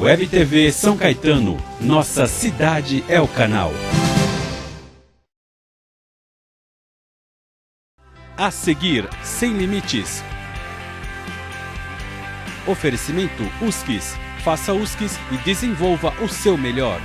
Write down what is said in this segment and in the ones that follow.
Web TV São Caetano, nossa cidade é o canal. A seguir, Sem Limites. Oferecimento USCIS. Faça USCIS e desenvolva o seu melhor.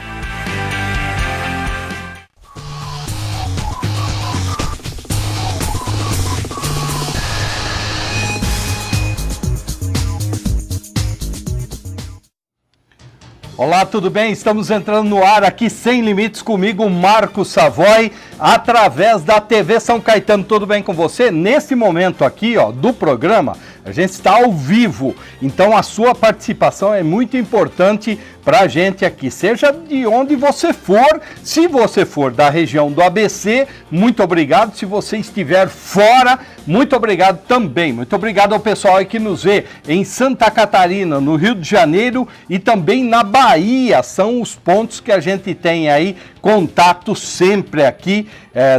Olá, tudo bem? Estamos entrando no ar aqui Sem Limites comigo, Marcos Savoy, através da TV São Caetano. Tudo bem com você? Nesse momento aqui, ó, do programa, a gente está ao vivo, então a sua participação é muito importante para a gente aqui, seja de onde você for. Se você for da região do ABC, muito obrigado. Se você estiver fora, muito obrigado também. Muito obrigado ao pessoal aí que nos vê em Santa Catarina, no Rio de Janeiro e também na Bahia. São os pontos que a gente tem aí contato sempre aqui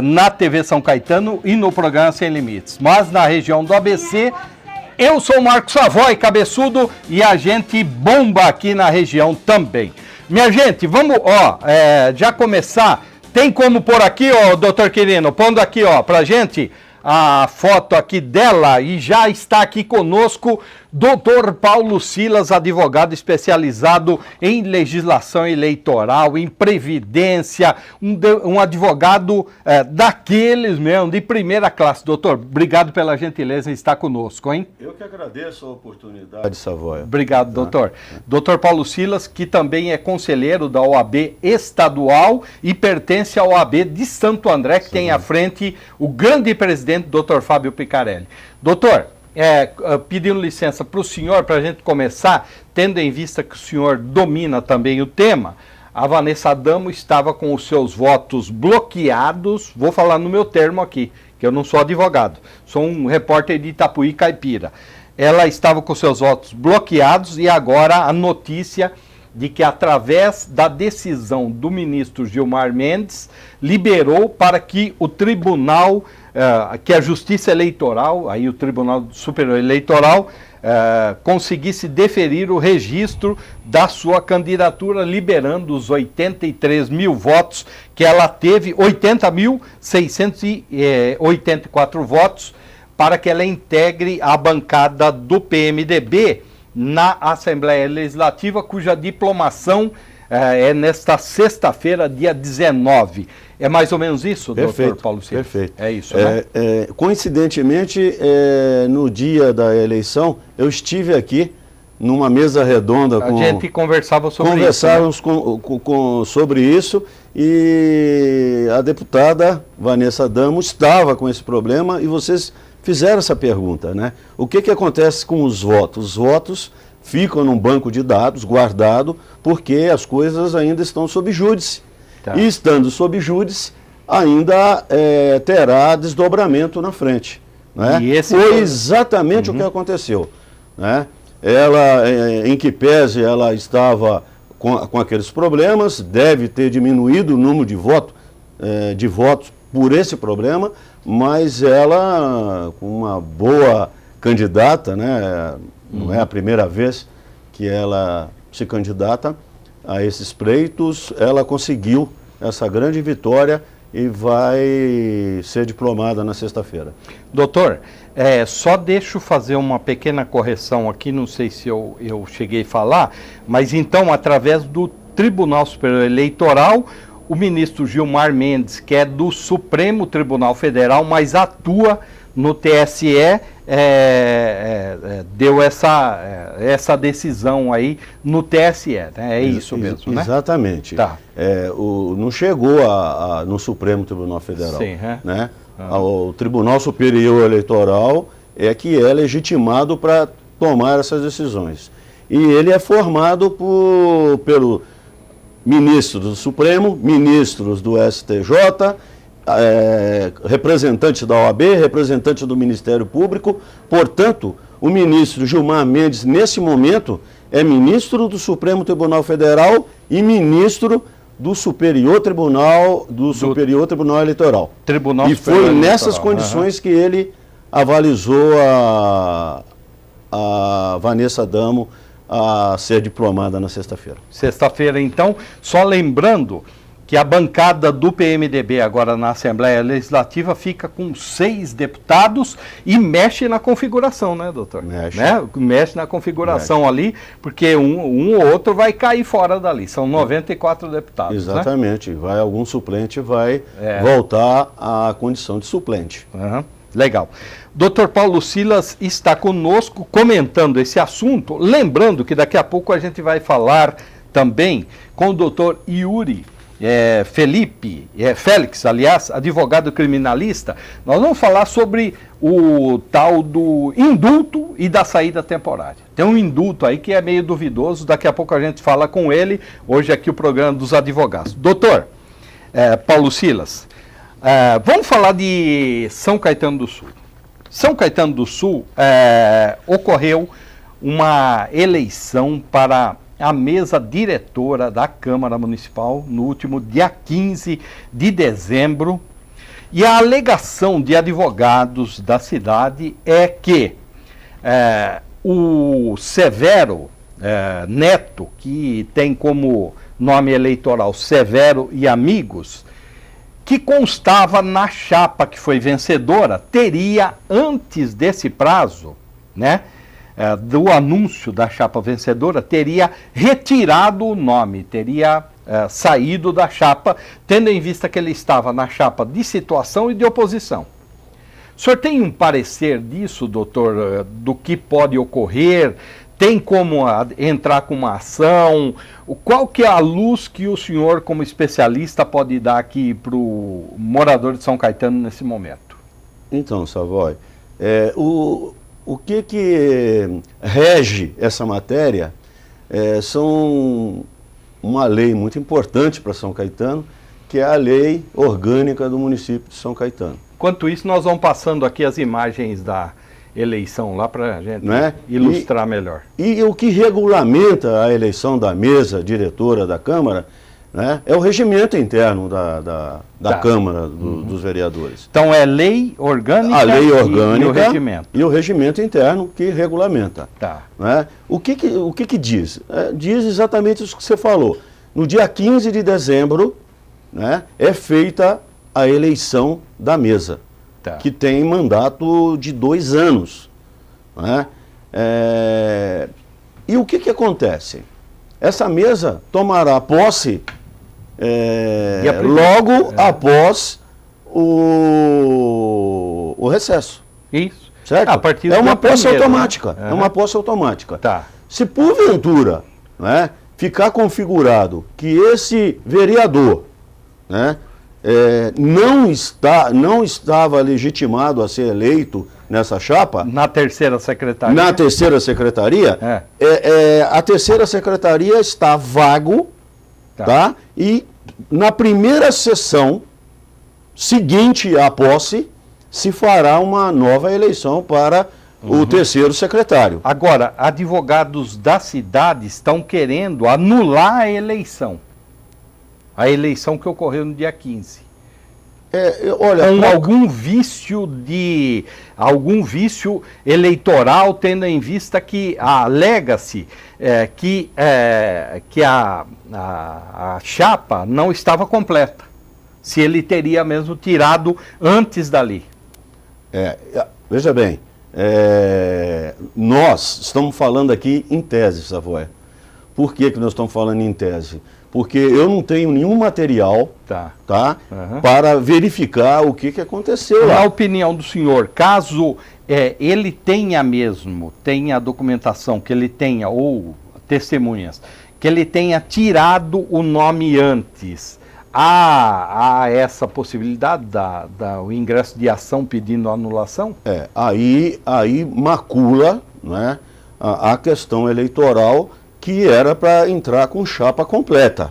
na TV São Caetano e no programa Sem Limites. Mas na região do ABC... Eu sou o Marcos Savoy, cabeçudo, e a gente bomba aqui na região também. Minha gente, vamos, já começar. Tem como pôr aqui, doutor Quirino, pondo aqui, pra gente a foto aqui dela, e já está aqui conosco Dr. Paulo Silas, advogado especializado em legislação eleitoral, em previdência, um advogado daqueles mesmo, de primeira classe. Doutor, obrigado pela gentileza em estar conosco, hein? Eu que agradeço a oportunidade, Savoy. Obrigado, doutor. Doutor Paulo Silas, que também é conselheiro da OAB estadual e pertence à OAB de Santo André, que tem à frente o grande presidente, doutor Fábio Picarelli. Doutor, pedindo licença para o senhor, para a gente começar, tendo em vista que o senhor domina também o tema, a Vanessa Adamo estava com os seus votos bloqueados, vou falar no meu termo aqui, que eu não sou advogado, sou um repórter de Itapuí Caipira. Ela estava com seus votos bloqueados e agora a notícia de que, através da decisão do ministro Gilmar Mendes, liberou para que o tribunal, que a Justiça Eleitoral, aí o Tribunal Superior Eleitoral, conseguisse deferir o registro da sua candidatura, liberando os 83 mil votos que ela teve, 80.684 votos, para que ela integre a bancada do PMDB na Assembleia Legislativa, cuja diplomação é nesta sexta-feira, dia 19. É mais ou menos isso, doutor Paulo Silas? Perfeito. É isso, né? Coincidentemente, no dia da eleição, eu estive aqui numa mesa redonda com... A gente conversava sobre Conversávamos isso, né? sobre isso, e a deputada Vanessa Adamo estava com esse problema, e vocês fizeram essa pergunta, né? O que acontece com os votos? Os votos ficam num banco de dados guardado, porque as coisas ainda estão sob júdice. Tá. E estando sob júdice, ainda terá desdobramento na frente, né? E esse foi exatamente o que aconteceu, né? Ela, em que pese ela estava com aqueles problemas, deve ter diminuído o número de votos por esse problema, mas ela, com uma boa candidata, né, não é a primeira vez que ela se candidata a esses pleitos, ela conseguiu essa grande vitória e vai ser diplomada na sexta-feira. Doutor, só deixa eu fazer uma pequena correção aqui, não sei se eu cheguei a falar, mas então, através do Tribunal Superior Eleitoral, o ministro Gilmar Mendes, que é do Supremo Tribunal Federal, mas atua no TSE, deu essa decisão aí no TSE, né? É isso mesmo, né? Exatamente. Tá. Não chegou no Supremo Tribunal Federal. Sim, né? O Tribunal Superior Eleitoral é que é legitimado para tomar essas decisões. E ele é formado pelo ministros do Supremo, ministros do STJ, representantes da OAB, representantes do Ministério Público. Portanto, o ministro Gilmar Mendes, nesse momento, é ministro do Supremo Tribunal Federal e ministro do Superior Tribunal Eleitoral. E foi nessas condições que ele avalizou a Vanessa Adamo a ser diplomada na sexta-feira. Sexta-feira, então, só lembrando que a bancada do PMDB agora na Assembleia Legislativa fica com 6 deputados e mexe na configuração, né, doutor? Mexe. Né? Mexe na configuração ali, porque um ou outro vai cair fora dali. São 94 deputados. Exatamente. Né? Algum suplente vai voltar à condição de suplente. Uhum. Legal. Dr. Paulo Silas está conosco comentando esse assunto. Lembrando que daqui a pouco a gente vai falar também com o Dr. Yuri Félix, aliás, advogado criminalista. Nós vamos falar sobre o tal do indulto e da saída temporária. Tem um indulto aí que é meio duvidoso, daqui a pouco a gente fala com ele, hoje aqui o programa dos advogados. Doutor Paulo Silas, vamos falar de São Caetano do Sul. São Caetano do Sul ocorreu uma eleição para a mesa diretora da Câmara Municipal no último dia 15 de dezembro. E a alegação de advogados da cidade é que o Severo Neto, que tem como nome eleitoral Severo e Amigos, que constava na chapa que foi vencedora, teria, antes desse prazo, né, do anúncio da chapa vencedora, teria retirado o nome, teria saído da chapa, tendo em vista que ele estava na chapa de situação e de oposição. O senhor tem um parecer disso, doutor, do que pode ocorrer? Tem como entrar com uma ação? Qual que é a luz que o senhor, como especialista, pode dar aqui para o morador de São Caetano nesse momento? Então, Savoy, o que rege essa matéria são uma lei muito importante para São Caetano, que é a lei orgânica do município de São Caetano. Enquanto isso, nós vamos passando aqui as imagens da eleição lá para a gente ilustrar melhor. E o que regulamenta a eleição da mesa diretora da Câmara, né, é o regimento interno da Câmara dos Vereadores. Então é lei orgânica, a lei orgânica e o regimento. E o regimento interno que regulamenta. Tá. Né? O que diz? Diz exatamente isso que você falou. No dia 15 de dezembro, né, é feita a eleição da mesa, que tem mandato de 2 anos. Né? E o que acontece? Essa mesa tomará posse logo após o recesso. Isso. Certo? A partir é uma posse primeiro, automática. Né? É uma posse automática. Tá. Se porventura, né, ficar configurado que esse vereador, né, não estava legitimado a ser eleito nessa chapa. Na terceira secretaria. Na terceira secretaria, a terceira secretaria está vago, tá? E na primeira sessão seguinte à posse, se fará uma nova eleição para o terceiro secretário. Agora, advogados da cidade estão querendo anular a eleição. A eleição que ocorreu no dia 15. Olha, com algum vício eleitoral, tendo em vista que alega-se que a chapa não estava completa. Se ele teria mesmo tirado antes dali. Veja bem, nós estamos falando aqui em tese, Savoy. Por que nós estamos falando em tese? Porque eu não tenho nenhum material para verificar o que aconteceu lá. Na opinião do senhor, caso ele tenha a documentação que ele tenha, ou testemunhas, que ele tenha tirado o nome antes, há essa possibilidade o ingresso de ação pedindo anulação? Aí macula, né, a questão eleitoral, que era para entrar com chapa completa.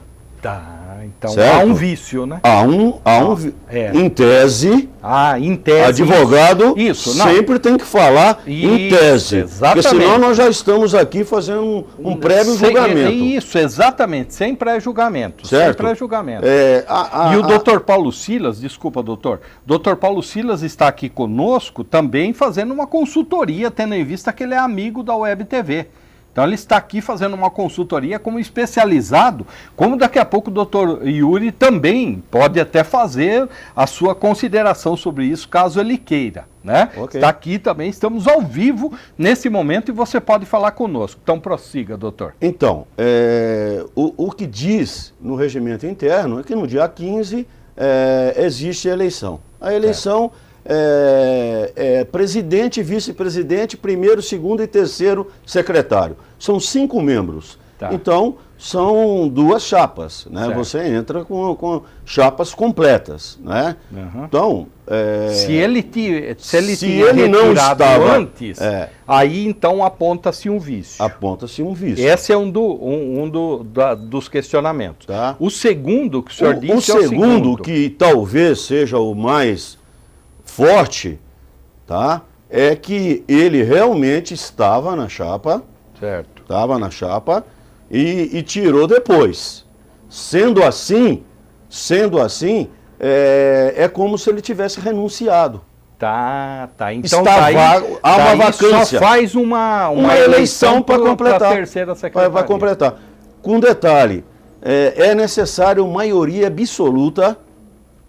Então certo? Há um vício, né? Em tese, advogado sempre tem que falar em tese. Exatamente. Porque senão nós já estamos aqui fazendo um prévio julgamento. Isso, exatamente, sem pré-julgamento. Certo? Sem pré-julgamento. E o doutor Paulo Silas, desculpa, doutor. Doutor Paulo Silas está aqui conosco também fazendo uma consultoria, tendo em vista que ele é amigo da Web TV. Então ele está aqui fazendo uma consultoria como especializado, como daqui a pouco o doutor Yuri também pode até fazer a sua consideração sobre isso, caso ele queira, né? Ok. Está aqui também, estamos ao vivo nesse momento e você pode falar conosco. Então prossiga, doutor. Então, o que diz no regimento interno é que no dia 15 existe a eleição. A eleição é presidente, vice-presidente, primeiro, segundo e terceiro secretário. São 5 membros. Tá. Então, são 2 chapas, né? Certo. Você entra com chapas completas, né? Uhum. Então, Se ele se tinha ele não retirado estava, antes, aí então aponta-se um vício. aponta-se um vício. Esse é dos questionamentos. Tá. O segundo que o senhor disse O é o segundo, segundo. que talvez seja o mais forte, tá? É que ele realmente estava na chapa, Certo. e tirou depois. Sendo assim, é como se ele tivesse renunciado. Tá. Então Está daí, há uma daí vacância. só faz uma eleição para completar. Para a terceira secretaria. Vai completar. Com detalhe, é necessário maioria absoluta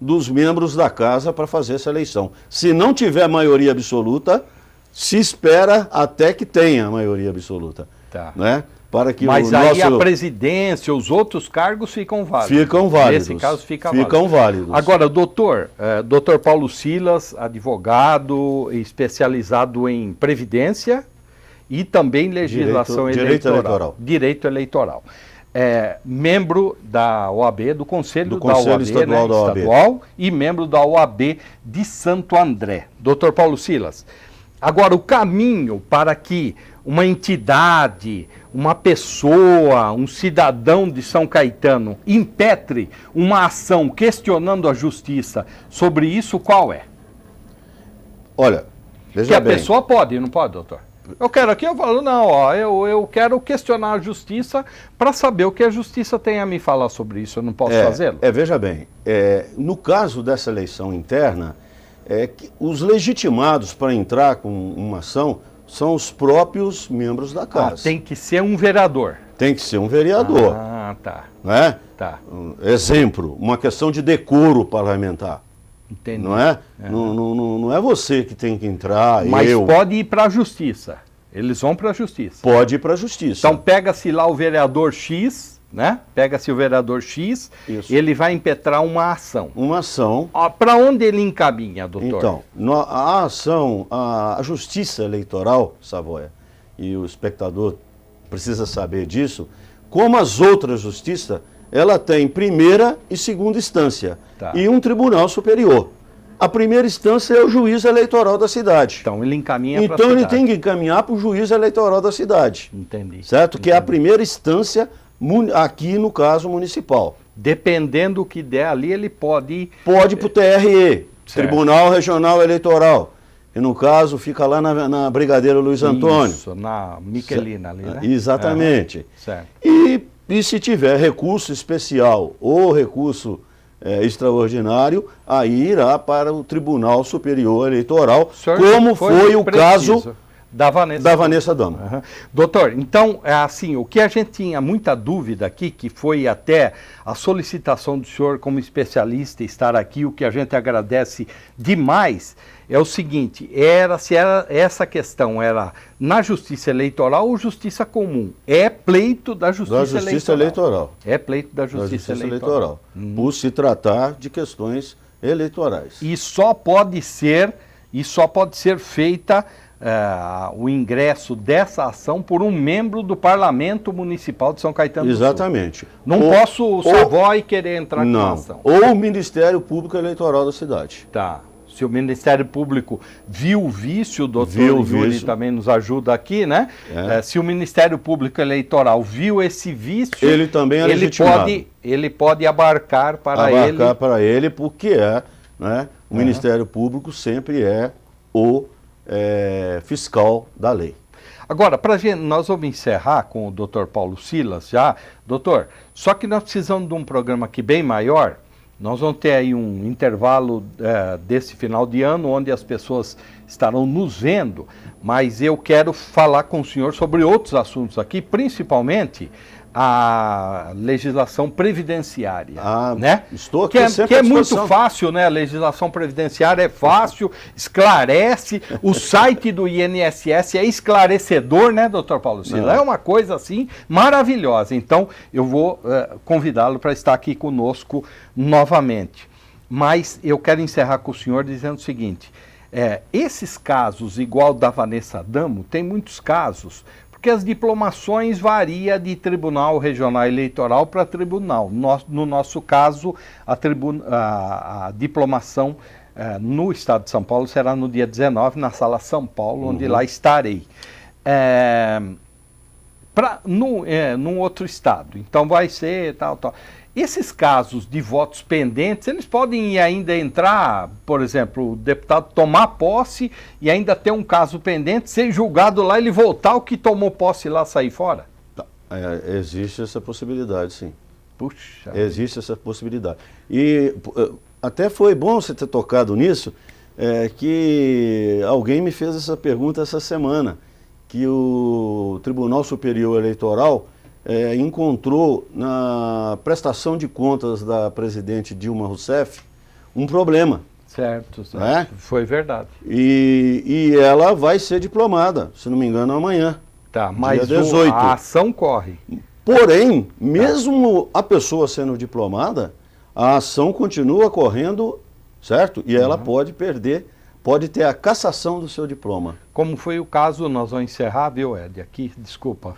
dos membros da casa para fazer essa eleição. Se não tiver maioria absoluta, se espera até que tenha maioria absoluta. Tá. Né? Para que Mas o aí nosso... a presidência, os outros cargos ficam válidos. Ficam válidos. Nesse caso ficam válidos. Agora, doutor Paulo Silas, advogado especializado em previdência e também legislação Direito eleitoral. Direito eleitoral. Membro da OAB, do Conselho da Conselho OAB, Estadual da OAB. estadual, e membro da OAB de Santo André. Doutor Paulo Silas, agora o caminho para que uma entidade, uma pessoa, um cidadão de São Caetano impetre uma ação questionando a justiça sobre isso, qual é? Olha, veja Que a bem. pessoa pode, não pode, doutor? Eu quero aqui, eu falo, não, eu quero questionar a justiça para saber o que a justiça tem a me falar sobre isso, eu não posso fazê-lo? Veja bem, no caso dessa eleição interna, que os legitimados para entrar com uma ação são os próprios membros da casa. Tem que ser um vereador. Tem que ser um vereador. Ah, tá. Né? Tá. Exemplo, uma questão de decoro parlamentar. Entendi. Não é? Não é você que tem que entrar, Mas eu. pode ir para a justiça. Eles vão para a justiça. Pode ir para a justiça. Então pega-se lá o vereador X, né? Pega-se o vereador X, Isso. ele vai impetrar uma ação. Uma ação. Para onde ele encaminha, doutor? Então, a ação, a justiça eleitoral, Savoia, e o espectador precisa saber disso, como as outras justiças, ela tem primeira e segunda instância, Tá. e um tribunal superior. A primeira instância é o juiz eleitoral da cidade. Então ele encaminha para a Então ele cidade. tem que encaminhar para o juiz eleitoral da cidade. Entendi. Certo? Que é a primeira instância aqui no caso municipal. Dependendo do que der ali, ele pode ir... Pode ir para o TRE, Certo. Tribunal Regional Eleitoral, que no caso fica lá na Brigadeiro Luiz Antônio. Isso, na Miquelina ali, né? Exatamente. Certo. E se tiver recurso especial ou recurso extraordinário, aí irá para o Tribunal Superior Eleitoral, senhor como foi o preciso caso da Vanessa. da Vanessa Dama. Uhum. Doutor, então, assim, o que a gente tinha muita dúvida aqui, que foi até a solicitação do senhor como especialista estar aqui, o que a gente agradece demais, é o seguinte, se era essa questão era na justiça eleitoral ou justiça comum? É pleito da justiça eleitoral. É pleito da justiça eleitoral. Por se tratar de questões eleitorais. E só pode ser feita o ingresso dessa ação por um membro do Parlamento Municipal de São Caetano do Sul. Exatamente. Não posso o Savoy querer entrar com a ação. Ou o Ministério Público Eleitoral da cidade. Tá. Se o Ministério Público viu o vício, o doutor Yuri também nos ajuda aqui, né? Se o Ministério Público Eleitoral viu esse vício, ele também é legitimado. Ele pode abarcar para ele, porque né, o Ministério Público sempre é o fiscal da lei. Agora, nós vamos encerrar com o doutor Paulo Silas já. Doutor, só que nós precisamos de um programa aqui bem maior. Nós vamos ter aí um intervalo desse final de ano, onde as pessoas estarão nos vendo, mas eu quero falar com o senhor sobre outros assuntos aqui, principalmente a legislação previdenciária, né? Estou aqui que é muito fácil, né? A legislação previdenciária é fácil, esclarece, o site do INSS é esclarecedor, né, doutor Paulo Silas? É uma coisa assim maravilhosa. Então, eu vou convidá-lo para estar aqui conosco novamente. Mas eu quero encerrar com o senhor dizendo o seguinte, esses casos, igual da Vanessa Adamo, tem muitos casos, porque as diplomações variam de tribunal regional eleitoral para tribunal. No nosso caso, a diplomação no estado de São Paulo será no dia 19, na Sala São Paulo, onde lá estarei. Num outro estado. Então vai ser tal. Esses casos de votos pendentes, eles podem ainda entrar, por exemplo, o deputado tomar posse e ainda ter um caso pendente, ser julgado lá, ele voltar, o que tomou posse lá sair fora? Existe essa possibilidade, sim. Puxa. Existe essa possibilidade. E até foi bom você ter tocado nisso, que alguém me fez essa pergunta essa semana, que o Tribunal Superior Eleitoral encontrou na prestação de contas da presidente Dilma Rousseff um problema. Certo. Né? Foi verdade. E ela vai ser diplomada, se não me engano, amanhã. Tá, mas dia 18. A ação corre. Porém, mesmo a pessoa sendo diplomada, a ação continua correndo, certo? E ela pode perder, pode ter a cassação do seu diploma. Como foi o caso, nós vamos encerrar, viu, Ed, aqui, desculpa.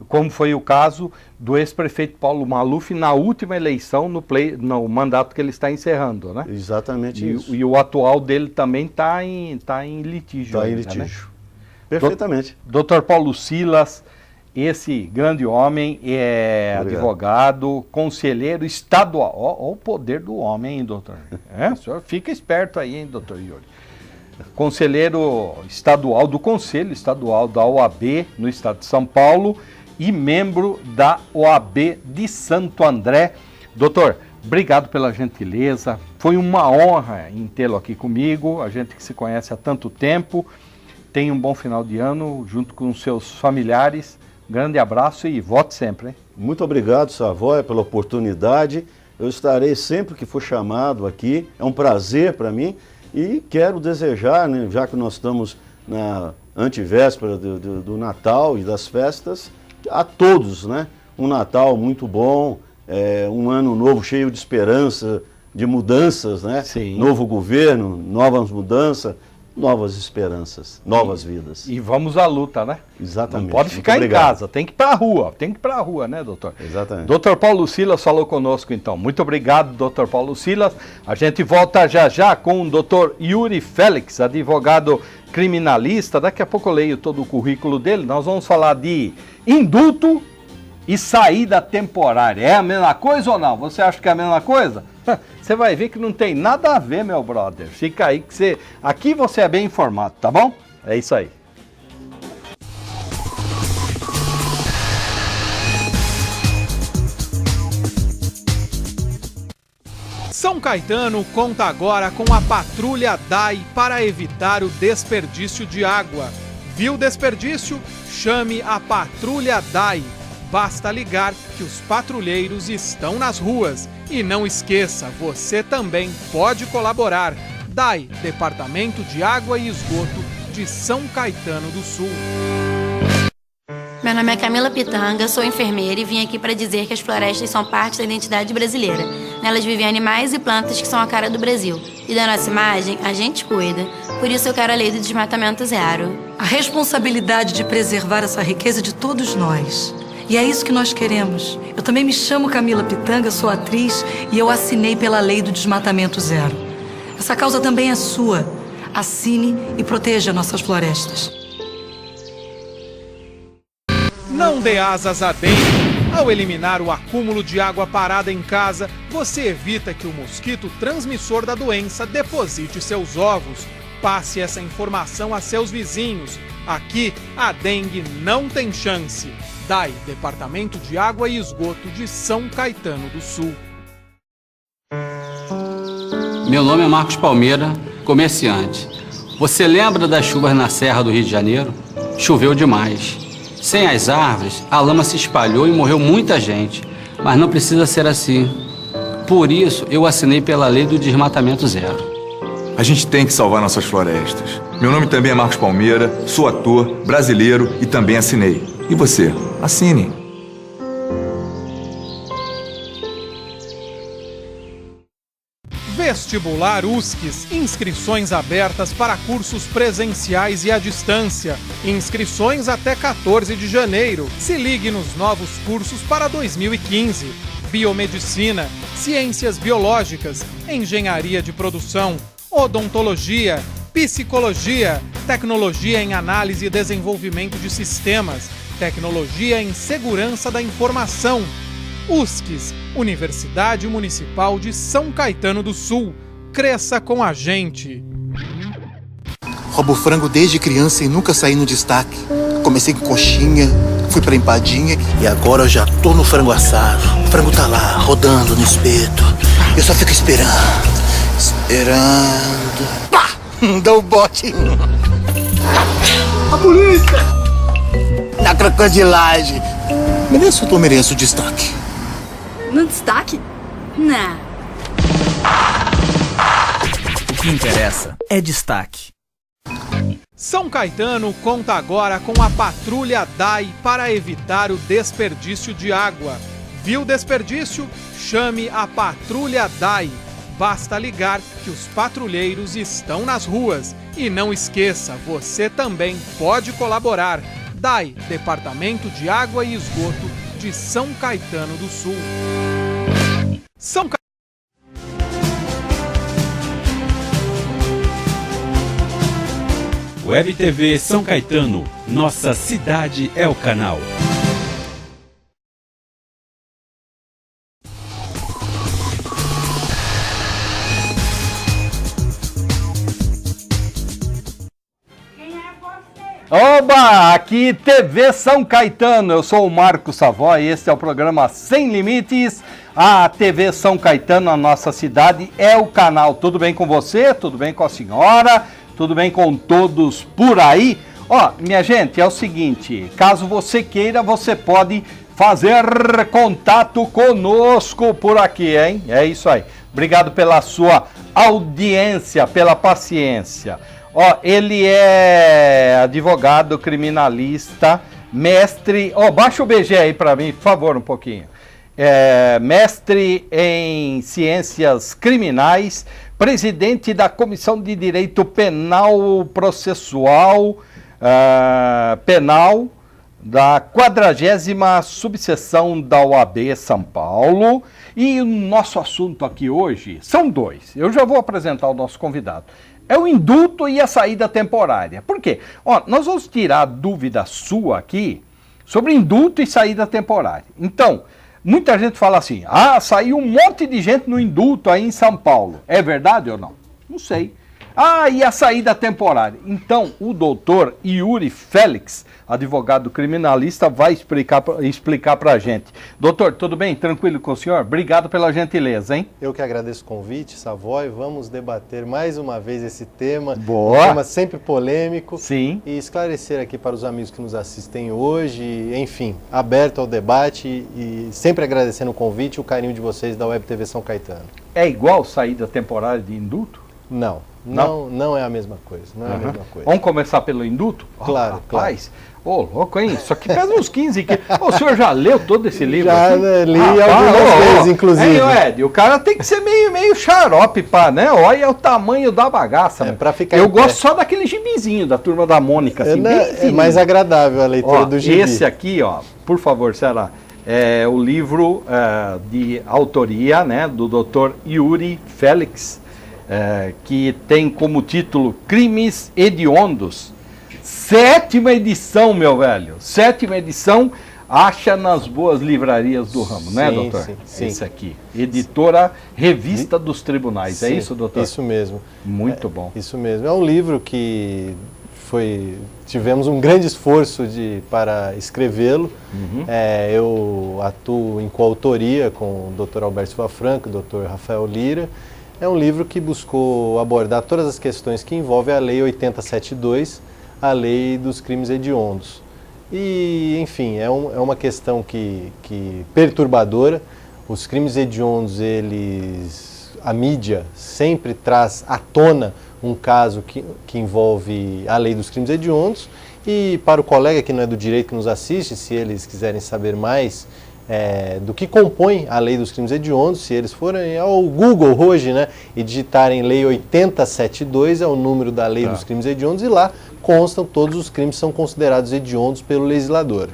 Como foi o caso do ex-prefeito Paulo Maluf na última eleição, no mandato que ele está encerrando, né? Exatamente isso. E o atual dele também está em litígio. Está em litígio. Né? Perfeitamente. Doutor Paulo Silas, esse grande homem, advogado, conselheiro estadual. Olha o poder do homem, hein, doutor? O senhor fica esperto aí, hein, doutor Yuri? Conselheiro estadual do Conselho Estadual da OAB no estado de São Paulo e membro da OAB de Santo André. Doutor, obrigado pela gentileza. Foi uma honra em tê-lo aqui comigo, a gente que se conhece há tanto tempo. Tenha um bom final de ano junto com os seus familiares. Grande abraço e vote sempre, hein? Muito obrigado, Savoy, pela oportunidade. Eu estarei sempre que for chamado aqui. É um prazer para mim. E quero desejar, né, já que nós estamos na antevéspera do Natal e das festas, a todos, né, um Natal muito bom, um ano novo cheio de esperança, de mudanças, né? Sim. Novo governo, novas mudanças, novas esperanças, novas vidas. E vamos à luta, né? Exatamente. Não pode ficar em casa, tem que ir para a rua, né, doutor? Exatamente. Doutor Paulo Silas falou conosco, então. Muito obrigado, doutor Paulo Silas. A gente volta já com o doutor Yuri Félix, advogado criminalista. Daqui a pouco eu leio todo o currículo dele. Nós vamos falar de indulto e saída temporária. É a mesma coisa ou não? Você acha que é a mesma coisa? Você vai ver que não tem nada a ver, meu brother. Fica aí que aqui você é bem informado, tá bom? É isso aí. São Caetano conta agora com a Patrulha DAI para evitar o desperdício de água. Viu desperdício? Chame a Patrulha DAI. Basta ligar que os patrulheiros estão nas ruas. E não esqueça, você também pode colaborar. DAI, Departamento de Água e Esgoto de São Caetano do Sul. Meu nome é Camila Pitanga, sou enfermeira e vim aqui para dizer que as florestas são parte da identidade brasileira. Nelas vivem animais e plantas que são a cara do Brasil. E da nossa imagem, a gente cuida. Por isso eu quero a lei do desmatamento zero. A responsabilidade de preservar essa riqueza de todos nós. E é isso que nós queremos. Eu também me chamo Camila Pitanga, sou atriz e eu assinei pela lei do desmatamento zero. Essa causa também é sua. Assine e proteja nossas florestas. Não dê asas a dentro. Ao eliminar o acúmulo de água parada em casa, você evita que o mosquito transmissor da doença deposite seus ovos. Passe essa informação a seus vizinhos. Aqui, a dengue não tem chance. DAI, Departamento de Água e Esgoto de São Caetano do Sul. Meu nome é Marcos Palmeira, comerciante. Você lembra das chuvas na Serra do Rio de Janeiro? Choveu demais. Sem as árvores, a lama se espalhou e morreu muita gente. Mas não precisa ser assim. Por isso, eu assinei pela lei do desmatamento zero. A gente tem que salvar nossas florestas. Meu nome também é Marcos Palmeira, sou ator, brasileiro e também assinei. E você? Assine. Vestibular USCS, inscrições abertas para cursos presenciais e à distância. Inscrições até 14 de janeiro. Se ligue nos novos cursos para 2015. Biomedicina, Ciências Biológicas, Engenharia de Produção, Odontologia, Psicologia, Tecnologia em Análise e Desenvolvimento de Sistemas, Tecnologia em Segurança da Informação. USCS, Universidade Municipal de São Caetano do Sul. Cresça com a gente. Roubo frango desde criança e nunca saí no destaque. Comecei com coxinha, fui pra empadinha e agora eu já tô no frango assado. O frango tá lá, rodando no espeto. Eu só fico esperando. Pá! Dá o bote. A polícia! Na crocodilagem. Mereço ou mereço destaque? No destaque? Não. O que interessa é destaque. São Caetano conta agora com a Patrulha DAI para evitar o desperdício de água. Viu desperdício? Chame a Patrulha DAI. Basta ligar que os patrulheiros estão nas ruas. E não esqueça, você também pode colaborar. DAI, Departamento de Água e Esgoto de São Caetano do Sul. Web TV São Caetano, nossa cidade é o canal. Oba! Aqui TV São Caetano, eu sou o Marcos Savoy e este é o programa Sem Limites. A TV São Caetano, a nossa cidade, é o canal. Tudo bem com você? Tudo bem com a senhora? Tudo bem com todos por aí? Ó, minha gente, é o seguinte, caso você queira, você pode fazer contato conosco por aqui, hein? É isso aí. Obrigado pela sua audiência, pela paciência. Ó, ele é advogado criminalista, mestre... Ó, baixa o BG aí pra mim, por favor, um pouquinho. Mestre em Ciências Criminais, presidente da Comissão de Direito Penal Processual Penal da 40ª Subseção da OAB São Paulo. E o nosso assunto aqui hoje são dois. Eu já vou apresentar o nosso convidado. É o indulto e a saída temporária. Por quê? Ó, nós vamos tirar a dúvida sua aqui sobre indulto e saída temporária. Então, muita gente fala assim, saiu um monte de gente no indulto aí em São Paulo. É verdade ou não? Não sei. E a saída temporária? Então, o doutor Yuri Félix, advogado criminalista, vai explicar para a gente. Doutor, tudo bem? Tranquilo com o senhor? Obrigado pela gentileza, hein? Eu que agradeço o convite, Savoy. Vamos debater mais uma vez esse tema. Boa! Um tema sempre polêmico. Sim. E esclarecer aqui para os amigos que nos assistem hoje, enfim, aberto ao debate e sempre agradecendo o convite e o carinho de vocês da Web TV São Caetano. É igual saída temporária de indulto? Não é a mesma coisa, não é a mesma coisa. Vamos começar pelo indulto? Claro, rapaz, louco, hein? Isso aqui pesa uns 15 quilos. O senhor já leu todo esse livro? Já li algumas vezes, inclusive. Ed, o cara tem que ser meio xarope, pá, né? Olha o tamanho da bagaça. Pra ficar eu gosto só daquele gibizinho da Turma da Mônica, assim, bem fininho. É mais agradável a leitura do gibi. Esse aqui, por favor, Sarah, é o livro de autoria, né, do Dr. Yuri Félix, que tem como título Crimes Hediondos. 7ª edição, meu velho. 7ª edição, acha nas boas livrarias do ramo, né, doutor? Sim. Esse aqui. Editora Revista dos Tribunais. Sim, é isso, doutor? Isso mesmo. Muito bom. Isso mesmo. É um livro que tivemos um grande esforço para escrevê-lo. Eu atuo em coautoria com o Dr. Alberto Silva Franco, o Dr. Rafael Lira. É um livro que buscou abordar todas as questões que envolvem a Lei 8072, a Lei dos Crimes Hediondos. E, enfim, é uma questão que perturbadora. Os crimes hediondos, a mídia sempre traz à tona um caso que envolve a Lei dos Crimes Hediondos. E para o colega que não é do direito que nos assiste, se eles quiserem saber mais do que compõe a Lei dos Crimes Hediondos, se eles forem ao Google hoje, né, e digitarem Lei 8072, é o número da Lei dos Crimes Hediondos, e lá constam todos os crimes que são considerados hediondos pelo legislador.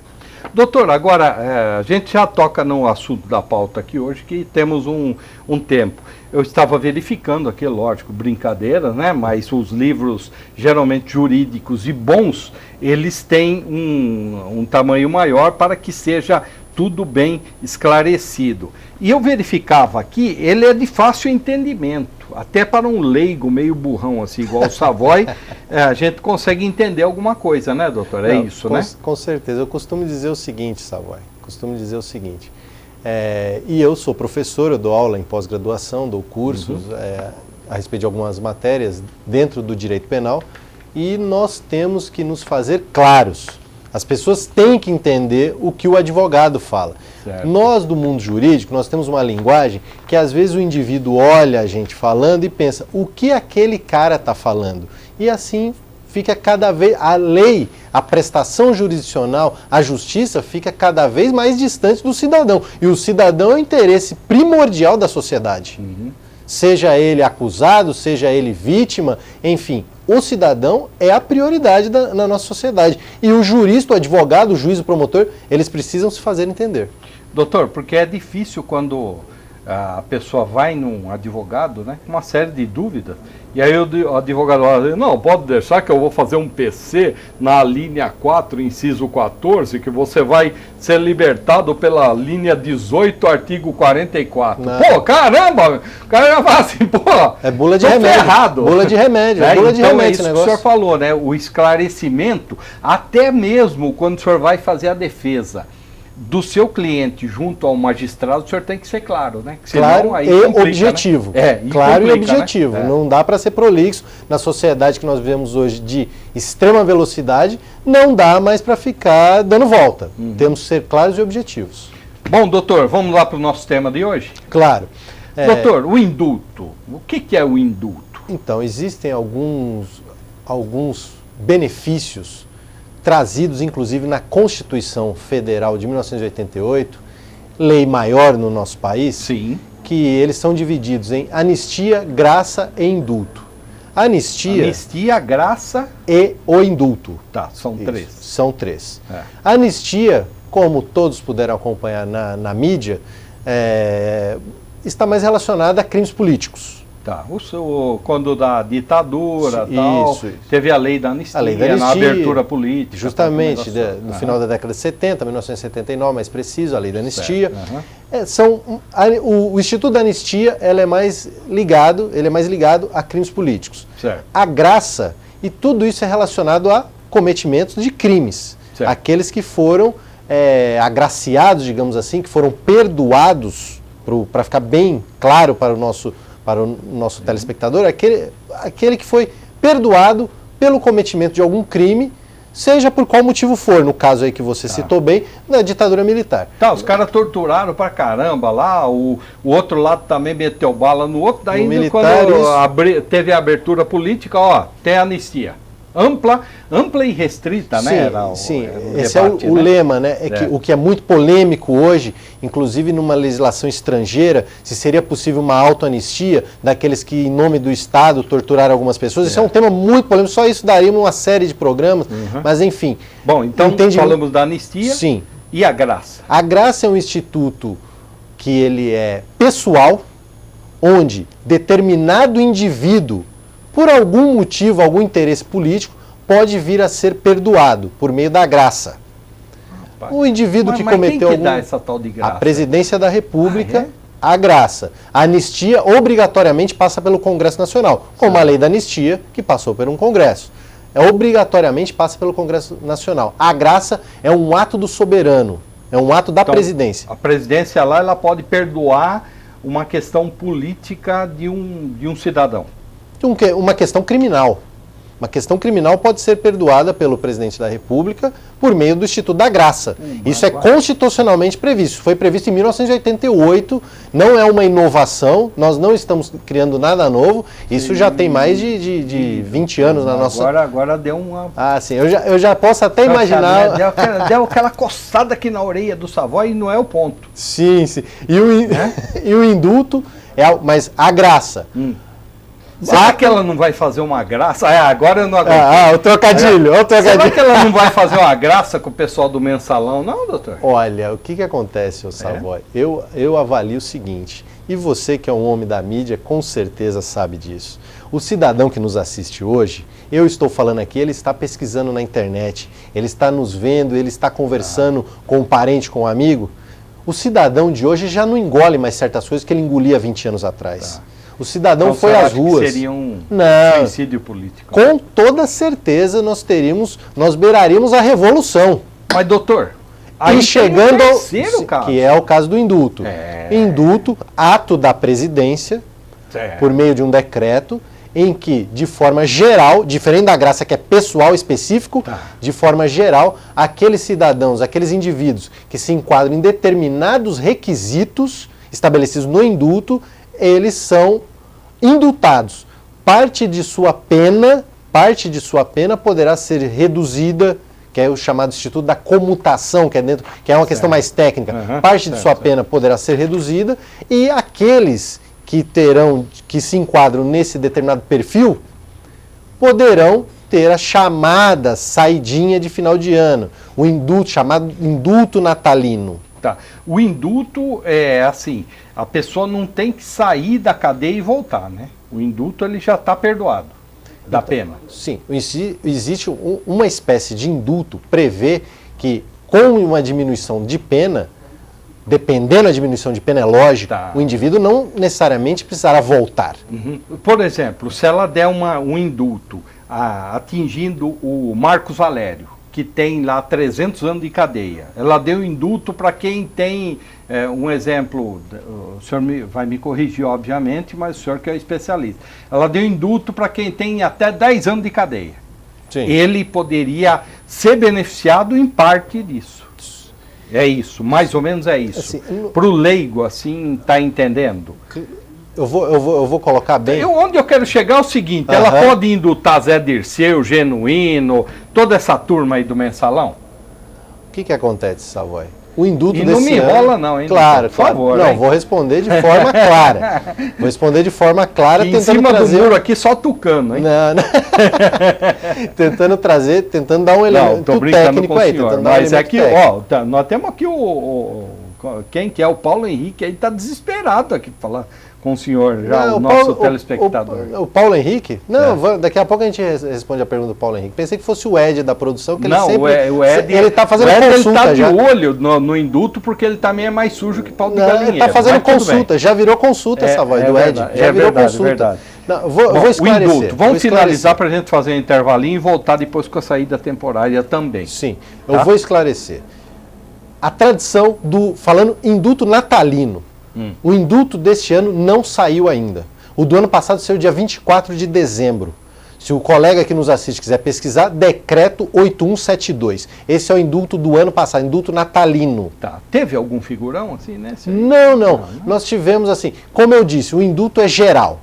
Doutor, agora, a gente já toca no assunto da pauta aqui hoje, que temos um tempo. Eu estava verificando aqui, lógico, brincadeira, né? Mas os livros, geralmente jurídicos e bons, eles têm um tamanho maior para que seja tudo bem esclarecido. E eu verificava aqui, ele é de fácil entendimento. Até para um leigo meio burrão, assim, igual o Savoy, a gente consegue entender alguma coisa, né, doutor? É isso, né? Com certeza. Eu costumo dizer o seguinte, Savoy, e eu sou professor, eu dou aula em pós-graduação, dou cursos a respeito de algumas matérias dentro do direito penal, e nós temos que nos fazer claros. As pessoas têm que entender o que o advogado fala. Certo. Nós, do mundo jurídico, nós temos uma linguagem que às vezes o indivíduo olha a gente falando e pensa, o que aquele cara está falando? E assim fica cada vez, a lei, a prestação jurisdicional, a justiça fica cada vez mais distante do cidadão. E o cidadão é o interesse primordial da sociedade. Seja ele acusado, seja ele vítima, enfim, o cidadão é a prioridade na nossa sociedade. E o jurista, o advogado, o juiz, o promotor, eles precisam se fazer entender. Doutor, porque é difícil quando a pessoa vai num advogado, né, com uma série de dúvidas, e aí o advogado fala, não, pode deixar que eu vou fazer um PC na linha 4, inciso 14, que você vai ser libertado pela linha 18, artigo 44. Não. Pô, caramba! O cara já fala assim, pô, é bula de remédio. Ferrado. Bula de remédio, é bula de remédio é isso que o senhor falou, né? O esclarecimento, até mesmo quando o senhor vai fazer a defesa do seu cliente junto ao magistrado, o senhor tem que ser claro, né? Senão, claro aí e complica, objetivo. Né? Claro e objetivo. Né? Não dá para ser prolixo na sociedade que nós vivemos hoje de extrema velocidade, não dá mais para ficar dando volta. Temos que ser claros e objetivos. Bom, doutor, vamos lá para o nosso tema de hoje? Claro. Doutor, o indulto. O que é o indulto? Então, existem alguns benefícios trazidos, inclusive, na Constituição Federal de 1988, lei maior no nosso país, sim, que eles são divididos em anistia, graça e indulto. Anistia, graça e o indulto. Tá, são três. São três. A anistia, como todos puderam acompanhar na mídia, está mais relacionada a crimes políticos. Tá, quando da ditadura tal, teve a lei da anistia, na abertura política. Justamente, no final da década de 70, 1979, mais preciso, a lei da anistia. O Instituto da Anistia ele é mais ligado a crimes políticos. Certo. A graça, e tudo isso é relacionado a cometimentos de crimes. Certo. Aqueles que foram agraciados, digamos assim, que foram perdoados, para ficar bem claro para o nosso telespectador, aquele que foi perdoado pelo cometimento de algum crime, seja por qual motivo for, no caso aí que você citou bem, na ditadura militar. Tá, os caras torturaram pra caramba lá, o outro lado também meteu bala no outro, daí quando teve a abertura política, tem anistia. Ampla e restrita, sim, né? Sim, esse debate, é o lema, né? Que o que é muito polêmico hoje, inclusive numa legislação estrangeira, se seria possível uma autoanistia daqueles que, em nome do Estado, torturaram algumas pessoas. Isso é um tema muito polêmico, só isso daria uma série de programas, mas enfim. Bom, então falamos da anistia. Sim. E a graça? A graça é um instituto que ele é pessoal, onde determinado indivíduo, por algum motivo, algum interesse político, pode vir a ser perdoado por meio da graça. O indivíduo que cometeu quem que dá essa tal de graça? A Presidência da República, a graça. A anistia obrigatoriamente passa pelo Congresso Nacional, como a lei da anistia, que passou por um Congresso. Obrigatoriamente passa pelo Congresso Nacional. A graça é um ato do soberano, é um ato da presidência. A presidência lá, ela pode perdoar uma questão política de um cidadão. Uma questão criminal. Uma questão criminal pode ser perdoada pelo presidente da República por meio do Instituto da Graça. Isso é constitucionalmente previsto. Foi previsto em 1988, não é uma inovação, nós não estamos criando nada novo, isso já tem mais de 20 anos na nossa... Agora deu uma... Ah, sim, eu já posso até imaginar... Deu aquela coçada aqui na orelha do Savoy e não é o ponto. Sim, sim. E o indulto, mas a graça... Será que ela não vai fazer uma graça? Agora eu não aguento. O trocadilho, o trocadilho. Será que ela não vai fazer uma graça com o pessoal do mensalão, não, doutor? Olha, o que acontece, ô Savoy? Eu avalio o seguinte, e você que é um homem da mídia, com certeza sabe disso. O cidadão que nos assiste hoje, eu estou falando aqui, ele está pesquisando na internet, ele está nos vendo, ele está conversando com um parente, com um amigo. O cidadão de hoje já não engole mais certas coisas que ele engolia 20 anos atrás. O cidadão então, foi às ruas. Seria um suicídio político? Com toda certeza nós beiraríamos a revolução. Mas, doutor, aí chegando ao que é o caso do indulto. Indulto, ato da presidência, por meio de um decreto, em que, de forma geral, diferente da graça que é pessoal específico, de forma geral, aqueles cidadãos, aqueles indivíduos que se enquadram em determinados requisitos estabelecidos no indulto, eles são indultados. Parte de sua pena poderá ser reduzida, que é o chamado Instituto da Comutação, que é uma questão mais técnica. Parte de sua pena poderá ser reduzida e aqueles que se enquadram nesse determinado perfil poderão ter a chamada saidinha de final de ano, o indulto, chamado indulto natalino. O indulto é assim, a pessoa não tem que sair da cadeia e voltar, né? O indulto ele já está perdoado da pena. Sim, existe uma espécie de indulto, prevê que com uma diminuição de pena, dependendo da diminuição de pena, é lógico, o indivíduo não necessariamente precisará voltar. Por exemplo, se ela der um indulto atingindo o Marcos Valério, que tem lá 300 anos de cadeia. Ela deu indulto para quem tem, um exemplo, o senhor vai me corrigir, obviamente, mas o senhor que é especialista. Ela deu indulto para quem tem até 10 anos de cadeia. Sim. Ele poderia ser beneficiado em parte disso. É isso, mais ou menos é isso. Assim, para o leigo, assim, está entendendo? Eu vou colocar bem... Onde eu quero chegar é o seguinte, ela pode indultar Zé Dirceu, Genuíno, toda essa turma aí do mensalão? O que acontece, Savoy? O indulto desse ano... E não me enrola não, hein? Claro, por favor. Não, vou responder de forma clara. Vou responder de forma clara, tentando trazer... Em cima do muro aqui, só tucano, hein? Não. Tentando dar um elemento técnico aí. Mas é que, nós temos aqui quem que é? O Paulo Henrique, ele está desesperado aqui para falar com o senhor, já o nosso telespectador. O Paulo Henrique? Não, daqui a pouco a gente responde a pergunta do Paulo Henrique. Pensei que fosse o Ed da produção, que ele sempre... o Ed, ele está fazendo consulta. Ele está de olho no indulto, porque ele também é mais sujo que pau de galinheiro. Ele está fazendo consulta, já virou consulta essa voz do Ed. Já virou consulta. Verdade. Não, vou esclarecer. O indulto, vamos finalizar para a gente fazer um intervalinho e voltar depois com a saída temporária também. Sim, eu vou esclarecer. A tradição falando indulto natalino. O indulto deste ano não saiu ainda. O do ano passado saiu dia 24 de dezembro. Se o colega que nos assiste quiser pesquisar, decreto 8172. Esse é o indulto do ano passado, indulto natalino. Teve algum figurão assim, né? Não. Nós tivemos assim, como eu disse, o indulto é geral.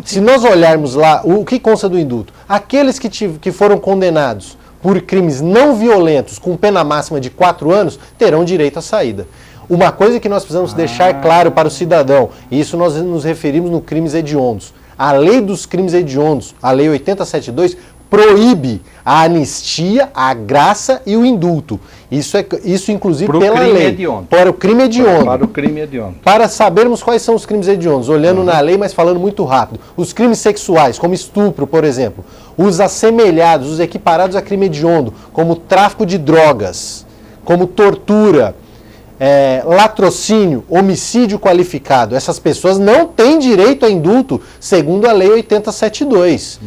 Se nós olharmos lá, o que consta do indulto? Aqueles que foram condenados por crimes não violentos com pena máxima de 4 anos terão direito à saída. Uma coisa que nós precisamos deixar claro para o cidadão, e isso nós nos referimos no crimes hediondos. A lei dos crimes hediondos, a lei 8072, proíbe a anistia, a graça e o indulto. Isso inclusive pela lei. Para o crime hediondo. Para o crime hediondo. Para sabermos quais são os crimes hediondos, olhando na lei, mas falando muito rápido. Os crimes sexuais, como estupro, por exemplo. Os assemelhados, os equiparados a crime hediondo, como tráfico de drogas, como tortura, latrocínio, homicídio qualificado. Essas pessoas não têm direito a indulto, segundo a lei 8072.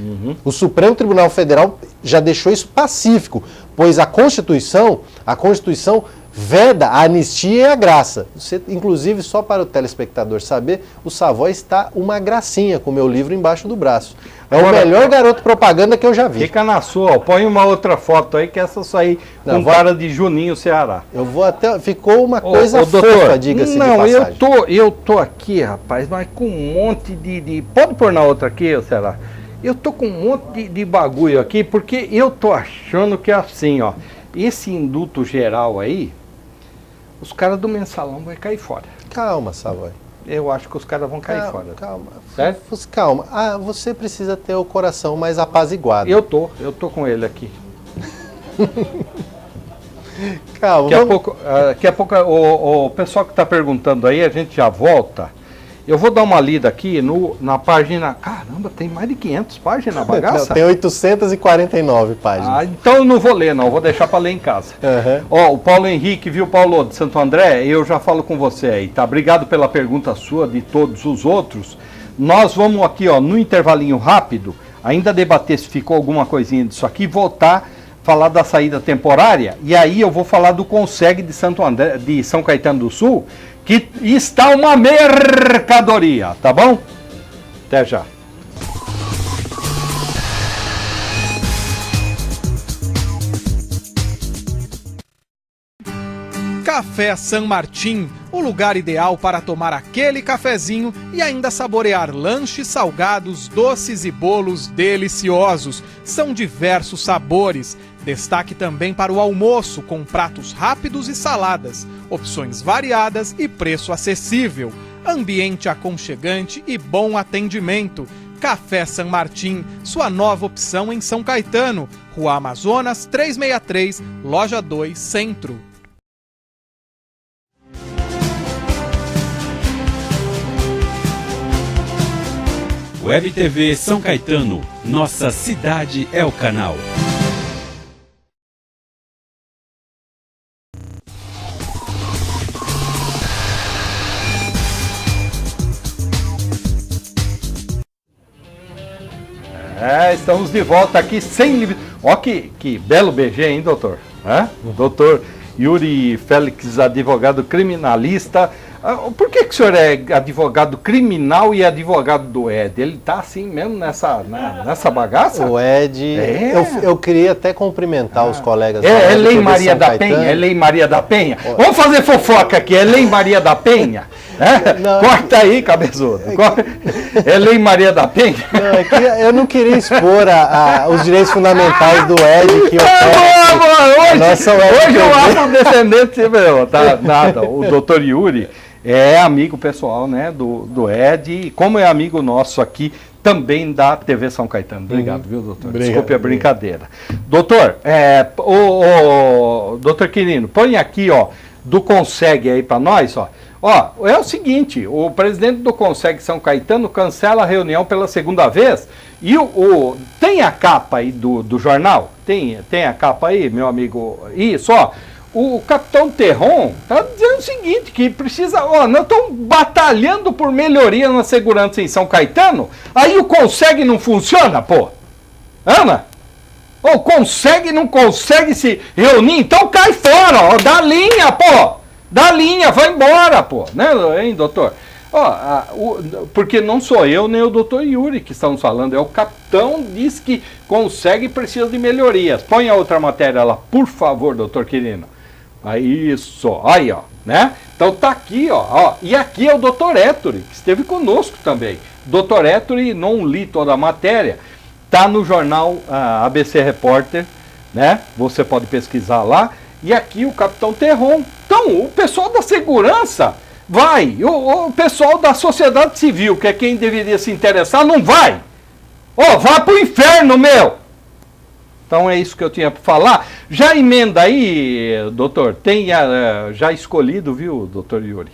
O Supremo Tribunal Federal já deixou isso pacífico. pois a Constituição veda a anistia e a graça. Você, inclusive, só para o telespectador saber, o Savoy está uma gracinha com o meu livro embaixo do braço. É o melhor garoto propaganda que eu já vi. Fica na sua, ó. Põe uma outra foto aí, que essa aí com cara de Juninho Ceará. Eu vou até... Ficou uma coisa fofa, diga-se de passagem. Não, eu tô aqui, rapaz, mas com um monte de... Pode pôr na outra aqui, Ceará? Eu tô com um monte de bagulho aqui, porque eu tô achando que é assim, ó. Esse induto geral aí, os caras do mensalão vão cair fora. Calma, Savoy. Eu acho que os caras vão cair fora. Calma. Certo? Calma. Você precisa ter o coração mais apaziguado. Eu tô com ele aqui. Calma. Daqui a pouco o pessoal que está perguntando aí, a gente já volta. Eu vou dar uma lida aqui na página... Caramba, tem mais de 500 páginas na bagaça? Não, tem 849 páginas. Então eu não vou ler, não. Vou deixar para ler em casa. Ó, o Paulo Henrique, viu, Paulo, de Santo André? Eu já falo com você aí, tá? Obrigado pela pergunta sua, de todos os outros. Nós vamos aqui, ó, no intervalinho rápido, ainda debater se ficou alguma coisinha disso aqui, voltar, falar da saída temporária, e aí eu vou falar do Conseg de São Caetano do Sul, que está uma mercadoria, tá bom? Até já. Café San Martín, o lugar ideal para tomar aquele cafezinho e ainda saborear lanches salgados, doces e bolos deliciosos. São diversos sabores. Destaque também para o almoço, com pratos rápidos e saladas, opções variadas e preço acessível. Ambiente aconchegante e bom atendimento. Café San Martín, sua nova opção em São Caetano, Rua Amazonas 363, Loja 2, Centro. Web TV São Caetano, nossa cidade é o canal. Estamos de volta aqui sem limite. Ó que belo BG, hein, doutor? Doutor Yuri Félix, advogado criminalista. Por que o senhor é advogado criminal e advogado do ED? Ele tá assim mesmo nessa bagaça? O ED, eu queria até cumprimentar os colegas. É Lei Maria da Penha? É Lei Maria da Penha? Vamos fazer fofoca aqui, é Lei Maria da Penha? Corta aí, cabeçudo. É Lei Maria da Penha? Não, eu não queria expor os direitos fundamentais do ED que hoje o afrodescendente, tá nada, o doutor Yuri é amigo pessoal, né, do ED, e como é amigo nosso aqui, também da TV São Caetano. Obrigado, viu, doutor? Desculpe a brincadeira. Doutor, doutor Quirino, põe aqui, ó, do Conseg aí para nós, ó. Ó, é o seguinte, o presidente do Conseg São Caetano cancela a reunião pela segunda vez e tem a capa aí do jornal? Tem a capa aí, meu amigo? Isso, ó. O capitão Terron está dizendo o seguinte, que precisa, nós estamos batalhando por melhoria na segurança em São Caetano, aí o Conseg não funciona, pô? Ana? Não consegue se reunir, então cai fora, ó, dá linha, pô! Dá linha, vai embora, pô, né, hein, doutor? Porque não sou eu nem o doutor Yuri que estamos falando, é o capitão, diz que Conseg e precisa de melhorias. Põe a outra matéria lá, por favor, doutor Quirino. Isso, aí, ó, né? Então tá aqui, ó, e aqui é o doutor Ettore, que esteve conosco também. Doutor Ettore, não li toda a matéria, tá no jornal ABC Repórter, né? Você pode pesquisar lá. E aqui o capitão Terron. Então, o pessoal da segurança vai, o pessoal da sociedade civil, que é quem deveria se interessar, não vai. Vai pro inferno, meu! Então é isso que eu tinha para falar. Já emenda aí, doutor, tem já escolhido, viu, doutor Yuri,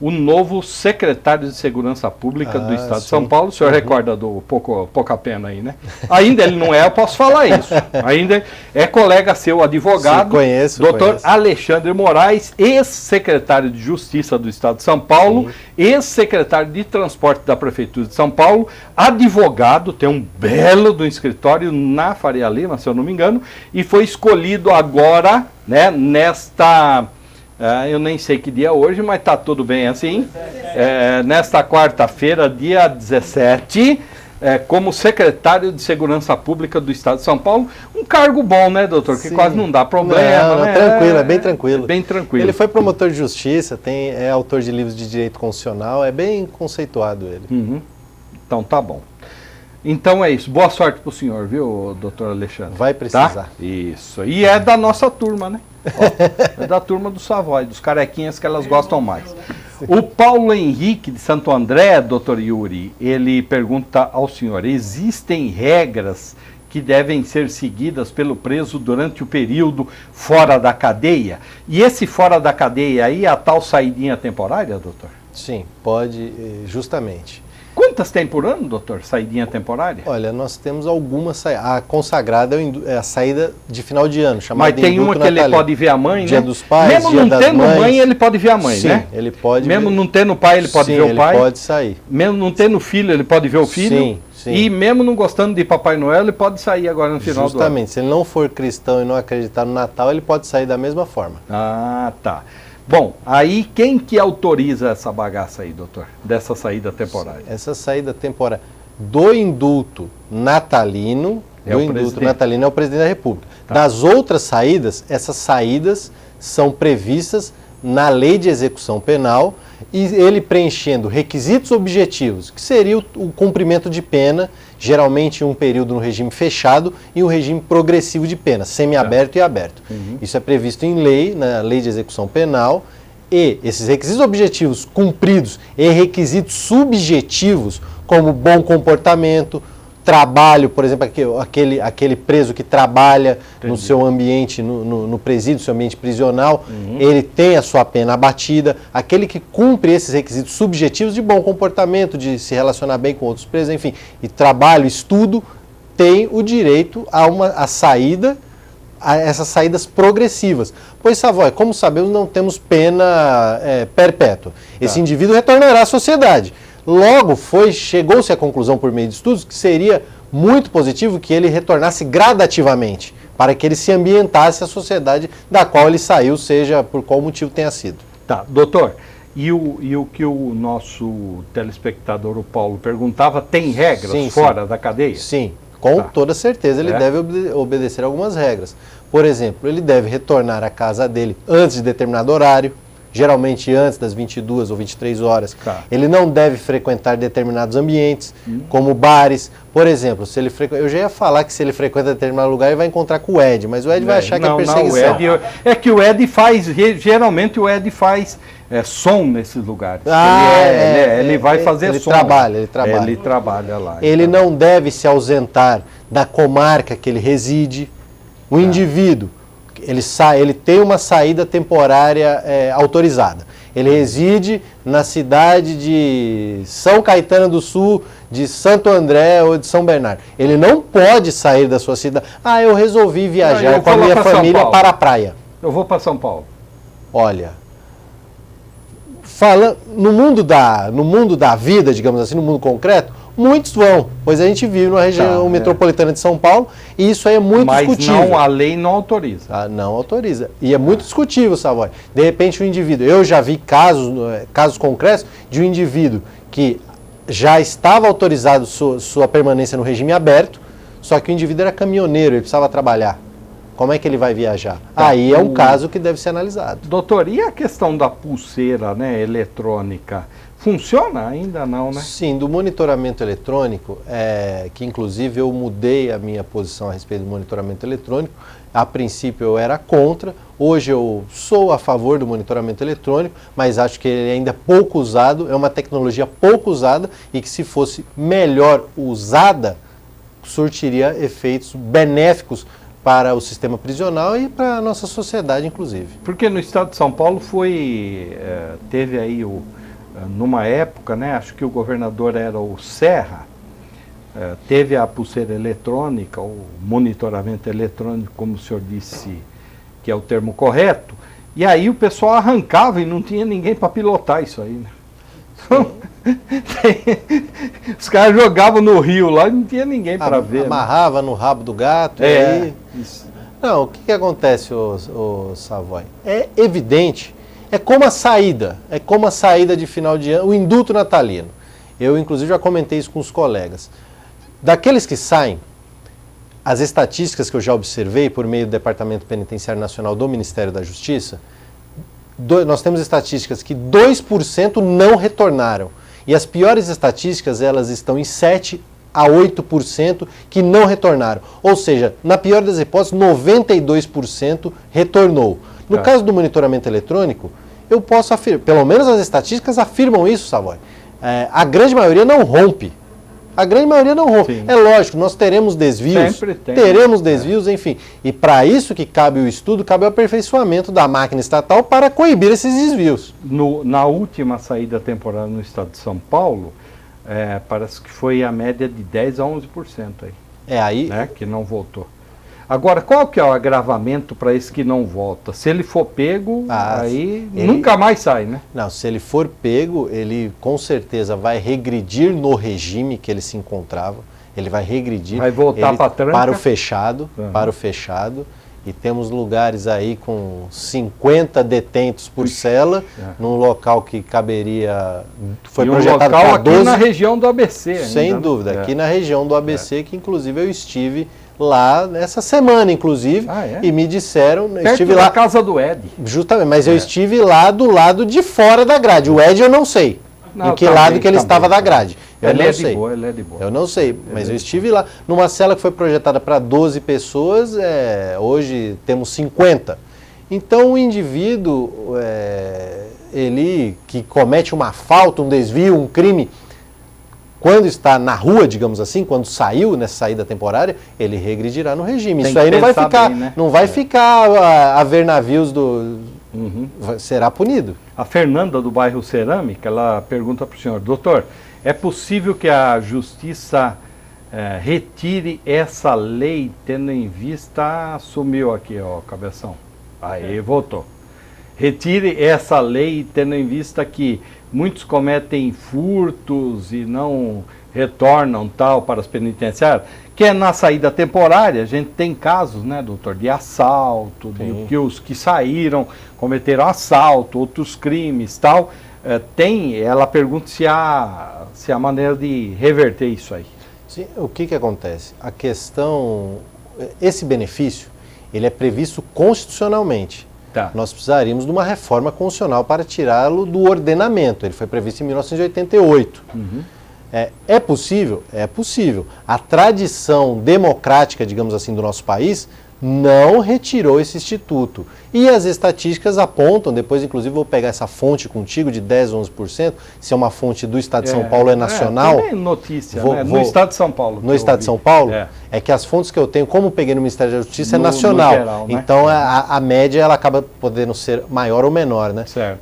o novo secretário de Segurança Pública do Estado de São Paulo. O senhor recorda do Pouca Pena aí, né? Ainda ele não é, eu posso falar isso. Ainda é colega seu, advogado, doutor Alexandre Moraes, ex-secretário de Justiça do Estado de São Paulo, ex-secretário de Transporte da Prefeitura de São Paulo, advogado, tem um belo do escritório na Faria Lima, se eu não me engano, e foi escolhido agora, né, nesta... eu nem sei que dia é hoje, mas está tudo bem assim. Nesta quarta-feira, dia 17, como secretário de Segurança Pública do Estado de São Paulo. Um cargo bom, né, doutor? Que quase não dá problema. Não, né? Tranquilo, é bem tranquilo. Bem tranquilo. Ele foi promotor de justiça, é autor de livros de direito constitucional, é bem conceituado ele. Uhum. Então tá bom. Então é isso. Boa sorte pro senhor, viu, doutor Alexandre? Vai precisar. Tá? Isso. E é da nossa turma, né? Ó, é da turma do Savoy, dos carequinhas que elas gostam mais. O Paulo Henrique de Santo André, doutor Yuri, ele pergunta ao senhor: existem regras que devem ser seguidas pelo preso durante o período fora da cadeia? E esse fora da cadeia aí é a tal saidinha temporária, doutor? Sim, pode, justamente. Quantas tem por ano, doutor, saidinha temporária? Olha, nós temos algumas saídas. A consagrada é a saída de final de ano, chamada Mas tem uma que natalino. Ele pode ver a mãe, Dia né? dos pais, mesmo dia não das tendo mães. mãe, ele pode ver a mãe, Sim, né? Ele pode mesmo ver. Não tendo pai, ele pode ver o pai? Ele pode sair. Mesmo não tendo filho, ele pode ver o filho? Sim, sim. E mesmo não gostando de Papai Noel, ele pode sair agora no final do ano? Justamente, se ele não for cristão e não acreditar no Natal, ele pode sair da mesma forma. Ah, tá. Bom, aí quem que autoriza essa bagaça aí, doutor? Dessa saída temporária? Essa saída temporária do indulto natalino, é o presidente da República. Tá. Das outras saídas, essas saídas são previstas na lei de execução penal, e ele preenchendo requisitos objetivos, que seria o cumprimento de pena, geralmente em um período no regime fechado e um regime progressivo de pena, semiaberto e aberto. Isso é previsto em lei, na lei de execução penal, e esses requisitos objetivos cumpridos e requisitos subjetivos, como bom comportamento, trabalho, por exemplo, aquele preso que trabalha no seu ambiente, no presídio, seu ambiente prisional, ele tem a sua pena abatida. Aquele que cumpre esses requisitos subjetivos de bom comportamento, de se relacionar bem com outros presos, enfim, e trabalho, estudo, tem o direito a saída, a essas saídas progressivas. Pois, Savoy, como sabemos, não temos pena perpétua. Esse indivíduo retornará à sociedade. Logo, chegou-se à conclusão por meio de estudos que seria muito positivo que ele retornasse gradativamente, para que ele se ambientasse à sociedade da qual ele saiu, seja por qual motivo tenha sido. Tá, doutor, e o que o nosso telespectador, o Paulo, perguntava, tem regras fora da cadeia? Sim, com toda certeza ele deve obedecer algumas regras. Por exemplo, ele deve retornar à casa dele antes de determinado horário, geralmente antes das 22 ou 23 horas. Ele não deve frequentar determinados ambientes, como bares. Por exemplo, se ele eu já ia falar que se ele frequenta determinado lugar, ele vai encontrar com o Ed, mas o Ed vai achar que é perseguição. É que o Ed faz, geralmente o Ed faz som nesses lugares. Ele vai fazer som. Ele trabalha. Ele trabalha lá. Ele não deve se ausentar da comarca que ele reside. O indivíduo, ele tem uma saída temporária autorizada. Ele reside na cidade de São Caetano do Sul, de Santo André ou de São Bernardo. Ele não pode sair da sua cidade. Eu resolvi viajar com a minha família para a praia. Eu vou para São Paulo. Olha, no mundo da vida, digamos assim, no mundo concreto, muitos vão, pois a gente vive numa região metropolitana de São Paulo e isso aí é muito discutível. Mas a lei não autoriza. Não autoriza. E é muito discutível, Savoy. De repente, um indivíduo... Eu já vi casos concretos de um indivíduo que já estava autorizado sua permanência no regime aberto, só que o indivíduo era caminhoneiro, ele precisava trabalhar. Como é que ele vai viajar? Aí é um caso que deve ser analisado. Doutor, e a questão da pulseira, né, eletrônica? Funciona? Ainda não, né? Sim, do monitoramento eletrônico, que inclusive eu mudei a minha posição a respeito do monitoramento eletrônico. A princípio eu era contra, hoje eu sou a favor do monitoramento eletrônico, mas acho que ele ainda é pouco usado, é uma tecnologia pouco usada e que se fosse melhor usada, surtiria efeitos benéficos para o sistema prisional e para a nossa sociedade, inclusive. Porque no estado de São Paulo teve aí numa época, né, acho que o governador era o Serra, teve a pulseira eletrônica, o monitoramento eletrônico, como o senhor disse, que é o termo correto, e aí o pessoal arrancava e não tinha ninguém para pilotar isso aí, né? Então, os caras jogavam no rio lá e não tinha ninguém para ver. Amarrava, né, no rabo do gato, e aí... Isso. Não, o que acontece, o Savoy? É evidente, é como a saída de final de ano, o indulto natalino. Eu, inclusive, já comentei isso com os colegas. Daqueles que saem, as estatísticas que eu já observei por meio do Departamento Penitenciário Nacional do Ministério da Justiça, nós temos estatísticas que 2% não retornaram. E as piores estatísticas, elas estão em 7% a 8% que não retornaram. Ou seja, na pior das hipóteses, 92% retornou. No caso do monitoramento eletrônico, eu posso afirmar, pelo menos as estatísticas afirmam isso, Savoy. A grande maioria não rompe. A grande maioria não rompe. Sim. É lógico, nós teremos desvios, teremos desvios, enfim. E para isso que cabe o estudo, cabe o aperfeiçoamento da máquina estatal para coibir esses desvios. Na última saída temporária no estado de São Paulo, parece que foi a média de 10% a 11% aí. Né, que não voltou. Agora, qual que é o agravamento para esse que não volta? Se ele for pego, aí nunca mais sai, né? Não, se ele for pego, ele com certeza vai regredir no regime que ele se encontrava. Ele vai regredir. Vai voltar para a tranca? Para o fechado. E temos lugares aí com 50 detentos por cela, num local que caberia... Foi projetado para 12. Aqui na região do ABC. Sem dúvida, aqui na região do ABC, que inclusive eu estive lá nessa semana, inclusive, e me disseram... Perto estive da lá, casa do Ed. Justamente, mas eu estive lá do lado de fora da grade. O Ed eu não sei. Em que lado que ele estava da grade. Eu não sei. Ele é de boa. Eu não sei, mas eu estive lá. Numa cela que foi projetada para 12 pessoas, hoje temos 50. Então o indivíduo, ele que comete uma falta, um desvio, um crime, quando está na rua, digamos assim, quando saiu nessa saída temporária, ele regredirá no regime. Isso aí não vai ficar, bem, né? Não vai ficar a ver navios será punido. A Fernanda do bairro Cerâmica, ela pergunta para o senhor: doutor, é possível que a justiça retire essa lei, tendo em vista... Sumiu aqui, ó, cabeção. Aí, voltou. Retire essa lei, tendo em vista que muitos cometem furtos e não retornam tal para as penitenciárias, que é na saída temporária. A gente tem casos, né, doutor, de assalto, de que os que saíram cometeram assalto, outros crimes, tal. Ela pergunta se há maneira de reverter isso aí. Sim, o que acontece? A questão, esse benefício, ele é previsto constitucionalmente. Nós precisaríamos de uma reforma constitucional para tirá-lo do ordenamento. Ele foi previsto em 1988. É possível? É possível. A tradição democrática, digamos assim, do nosso país não retirou esse instituto. E as estatísticas apontam, depois inclusive vou pegar essa fonte contigo de 10, 11%, se é uma fonte do Estado de São Paulo, é nacional. Também notícia, né? No Estado de São Paulo. No Estado de São Paulo? É que as fontes que eu tenho, como peguei no Ministério da Justiça, é nacional. Geral, né? Então a média ela acaba podendo ser maior ou menor, né? Certo.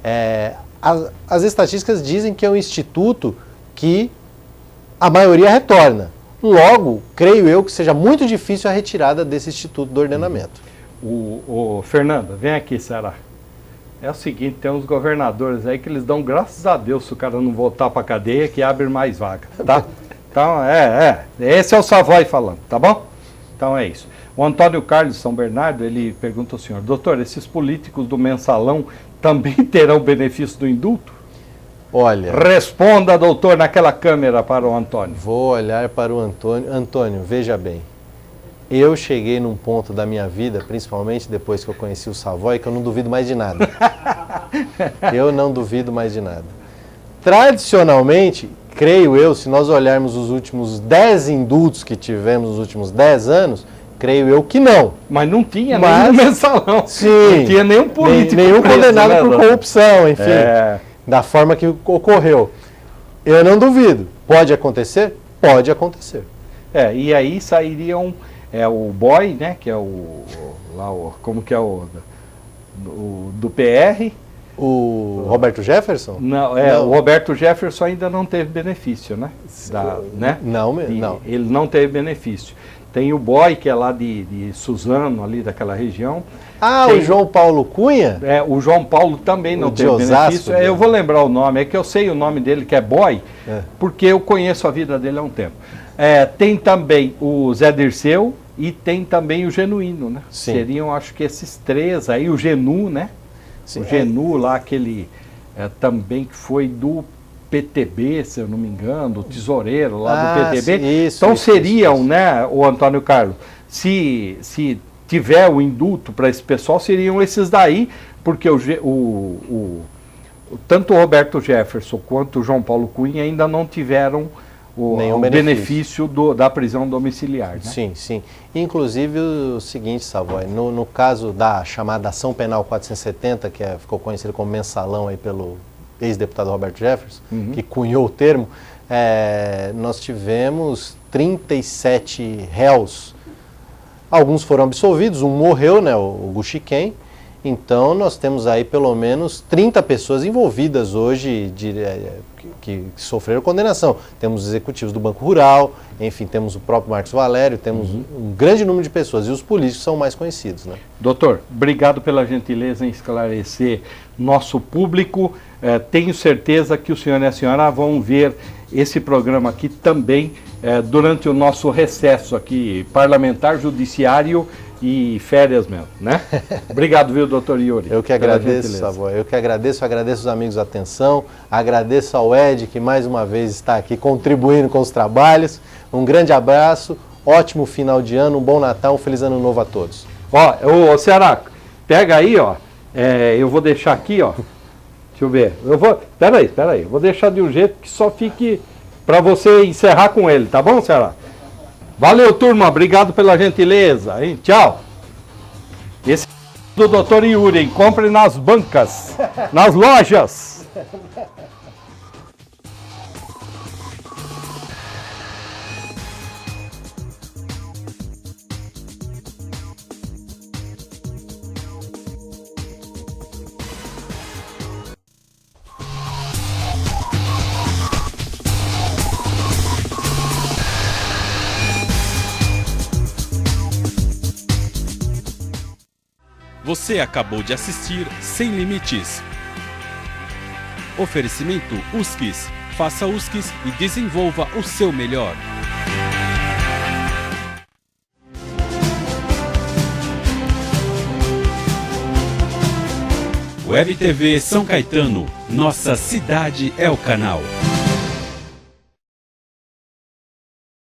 As estatísticas dizem que é um instituto que a maioria retorna. Logo, creio eu que seja muito difícil a retirada desse instituto do ordenamento. Fernanda, vem aqui, Ceará. É o seguinte, tem uns governadores aí que eles dão graças a Deus se o cara não voltar para a cadeia, que abre mais vaga, tá? Então, esse é o Savoy falando, tá bom? Então é isso. O Antônio Carlos de São Bernardo, ele pergunta ao senhor: doutor, esses políticos do mensalão também terão benefício do indulto? Olha... Responda, doutor, naquela câmera para o Antônio. Vou olhar para o Antônio. Antônio, veja bem, eu cheguei num ponto da minha vida, principalmente depois que eu conheci o Savoy, que eu não duvido mais de nada. Eu não duvido mais de nada. Tradicionalmente, creio eu, se nós olharmos os últimos 10 indultos que tivemos nos últimos 10 anos, creio eu que não. Mas não tinha nenhum mensalão. Sim. Não tinha nenhum político nenhum preso, condenado né, por corrupção, enfim. Da forma que ocorreu. Eu não duvido. Pode acontecer? Pode acontecer. E aí sairiam o boy, né, que é como que é o do PR, O Roberto Jefferson? Não, o Roberto Jefferson ainda não teve benefício, né? Não. Ele não teve benefício. Tem o Boy, que é lá de Suzano, ali daquela região. O João Paulo Cunha? O João Paulo também não teve benefício. Eu vou lembrar o nome, é que eu sei o nome dele, que é Boy, porque eu conheço a vida dele há um tempo. Tem também o Zé Dirceu e tem também o Genuíno, né? Sim. Seriam, acho que esses três aí, o Genu, né? Sim, o Genu lá, aquele também que foi do PTB, se eu não me engano, o tesoureiro lá do PTB. Então seriam, né, o Antônio Carlos, se tiver o indulto para esse pessoal, seriam esses daí, porque tanto o Roberto Jefferson quanto o João Paulo Cunha ainda não tiveram o benefício da prisão domiciliar. Né? Sim, sim. Inclusive o seguinte, Savoy, no caso da chamada Ação Penal 470, que ficou conhecida como mensalão aí pelo ex-deputado Roberto Jefferson, que cunhou o termo, nós tivemos 37 réus. Alguns foram absolvidos, um morreu, né, o Guxiquem. Então nós temos aí pelo menos 30 pessoas envolvidas hoje que sofreram condenação. Temos executivos do Banco Rural, enfim, temos o próprio Marcos Valério, temos um grande número de pessoas e os políticos são mais conhecidos, né? Doutor, obrigado pela gentileza em esclarecer nosso público. Tenho certeza que o senhor e a senhora vão ver esse programa aqui também durante o nosso recesso aqui, parlamentar, judiciário e férias mesmo, né? Obrigado, viu, doutor Yuri? Eu que agradeço, Savoy. Eu que agradeço os amigos da atenção, agradeço ao Ed, que mais uma vez está aqui contribuindo com os trabalhos. Um grande abraço, ótimo final de ano, um bom Natal, um feliz ano novo a todos. Ô Ceará, pega aí, eu vou deixar aqui, deixa eu ver, peraí, eu vou deixar de um jeito que só fique para você encerrar com ele, tá bom, Ceará? Valeu, turma. Obrigado pela gentileza. Hein? Tchau. Esse é do Dr. Yuri. Compre nas bancas, nas lojas. Você acabou de assistir Sem Limites. Oferecimento USKIS. Faça USKIS e desenvolva o seu melhor. Web TV São Caetano. Nossa cidade é o canal.